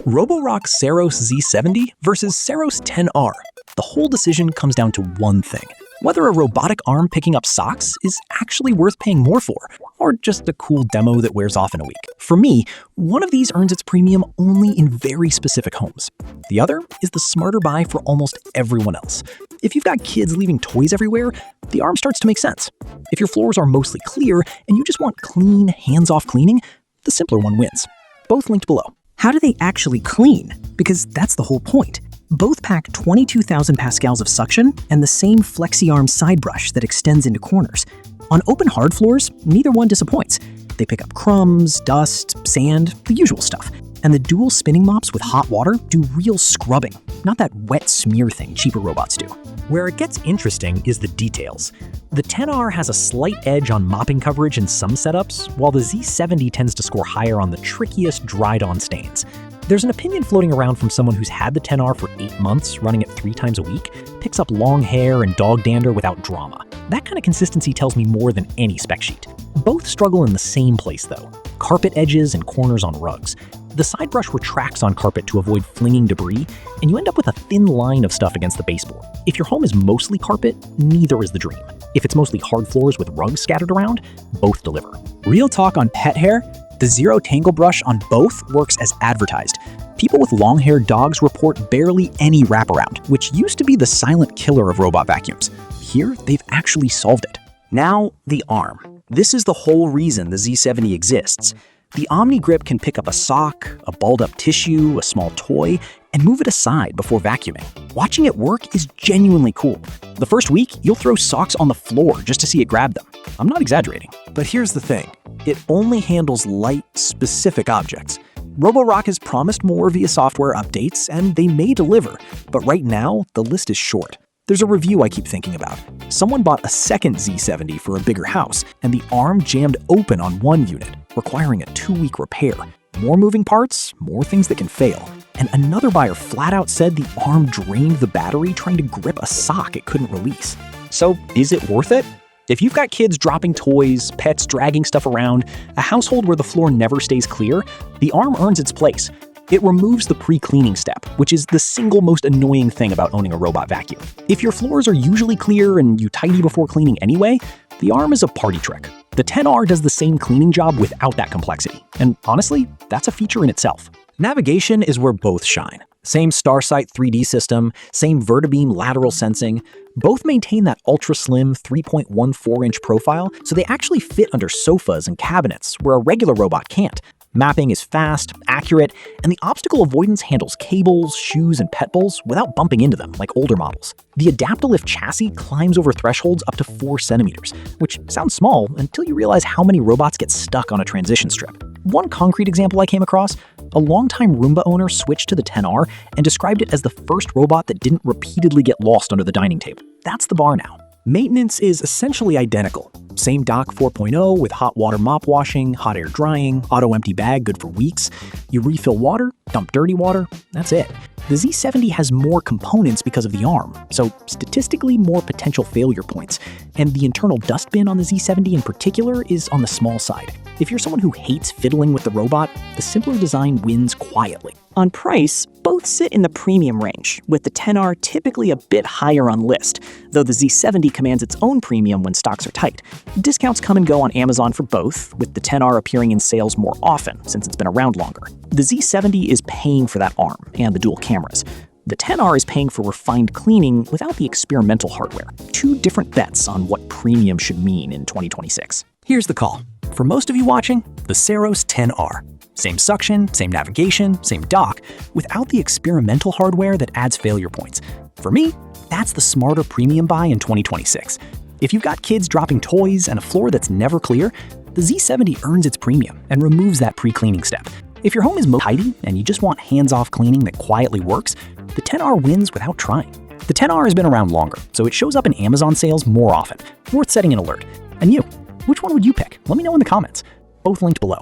Roborock Saros Z70 versus Saros 10R. The whole decision comes down to one thing: whether a robotic arm picking up socks is actually worth paying more for, or just a cool demo that wears off in a week. For me, one of these earns its premium only in very specific homes. The other is the smarter buy for almost everyone else. If you've got kids leaving toys everywhere, the arm starts to make sense. If your floors are mostly clear and you just want clean, hands-off cleaning, the simpler one wins. Both linked below. How do they actually clean? Because that's the whole point. Both pack 22,000 pascals of suction and the same flexi-arm side brush that extends into corners. On open hard floors, neither one disappoints. They pick up crumbs, dust, sand, the usual stuff. And the dual spinning mops with hot water do real scrubbing, not that wet smear thing cheaper robots do. Where it gets interesting is the details. The 10R has a slight edge on mopping coverage in some setups, while the Z70 tends to score higher on the trickiest dried-on stains. There's an opinion floating around from someone who's had the 10R for 8 months, running it 3 times a week, picks up long hair and dog dander without drama. That kind of consistency tells me more than any spec sheet. Both struggle in the same place though: carpet edges and corners on rugs. The side brush retracts on carpet to avoid flinging debris, and you end up with a thin line of stuff against the baseboard. If your home is mostly carpet, neither is the dream. If it's mostly hard floors with rugs scattered around, both deliver. Real talk on pet hair, the zero tangle brush on both works as advertised. People with long-haired dogs report barely any wraparound, which used to be the silent killer of robot vacuums. Here, they've actually solved it. Now, the arm. This is the whole reason the Z70 exists. The OmniGrip can pick up a sock, a balled-up tissue, a small toy, and move it aside before vacuuming. Watching it work is genuinely cool. The first week, you'll throw socks on the floor just to see it grab them. I'm not exaggerating. But here's the thing: it only handles light, specific objects. Roborock has promised more via software updates, and they may deliver, but right now, the list is short. There's a review I keep thinking about. Someone bought a second Z70 for a bigger house, and the arm jammed open on one unit, requiring a 2-week repair. More moving parts, more things that can fail. And another buyer flat out said the arm drained the battery trying to grip a sock it couldn't release. So, is it worth it? If you've got kids dropping toys, pets dragging stuff around, a household where the floor never stays clear, the arm earns its place. It removes the pre-cleaning step, which is the single most annoying thing about owning a robot vacuum. If your floors are usually clear and you tidy before cleaning anyway, the arm is a party trick. The 10R does the same cleaning job without that complexity, and honestly, that's a feature in itself. Navigation is where both shine. Same StarSight 3D system, same Vertibeam lateral sensing. Both maintain that ultra-slim 3.14-inch profile, so they actually fit under sofas and cabinets where a regular robot can't. Mapping is fast, accurate, and the obstacle avoidance handles cables, shoes, and pet bowls without bumping into them like older models. The Adaptalift chassis climbs over thresholds up to 4 centimeters, which sounds small until you realize how many robots get stuck on a transition strip. One concrete example I came across: a longtime Roomba owner switched to the 10R and described it as the first robot that didn't repeatedly get lost under the dining table. That's the bar now. Maintenance is essentially identical. Same dock 4.0 with hot water mop washing, hot air drying, auto empty bag good for weeks. You refill water, dump dirty water, that's it. The Z70 has more components because of the arm, so statistically more potential failure points. And the internal dust bin on the Z70 in particular is on the small side. If you're someone who hates fiddling with the robot, the simpler design wins quietly. On price, both sit in the premium range, with the 10R typically a bit higher on list, though the Z70 commands its own premium when stocks are tight. Discounts come and go on Amazon for both, with the 10R appearing in sales more often since it's been around longer. The Z70 is paying for that arm and the dual cameras. The 10R is paying for refined cleaning without the experimental hardware. 2 different bets on what premium should mean in 2026. Here's the call. For most of you watching, the Saros 10R. Same suction, same navigation, same dock, without the experimental hardware that adds failure points. For me, that's the smarter premium buy in 2026. If you've got kids dropping toys and a floor that's never clear, the Z70 earns its premium and removes that pre-cleaning step. If your home is tidy and you just want hands-off cleaning that quietly works, the 10R wins without trying. The 10R has been around longer, so it shows up in Amazon sales more often. Worth setting an alert. And you, which one would you pick? Let me know in the comments. Both linked below.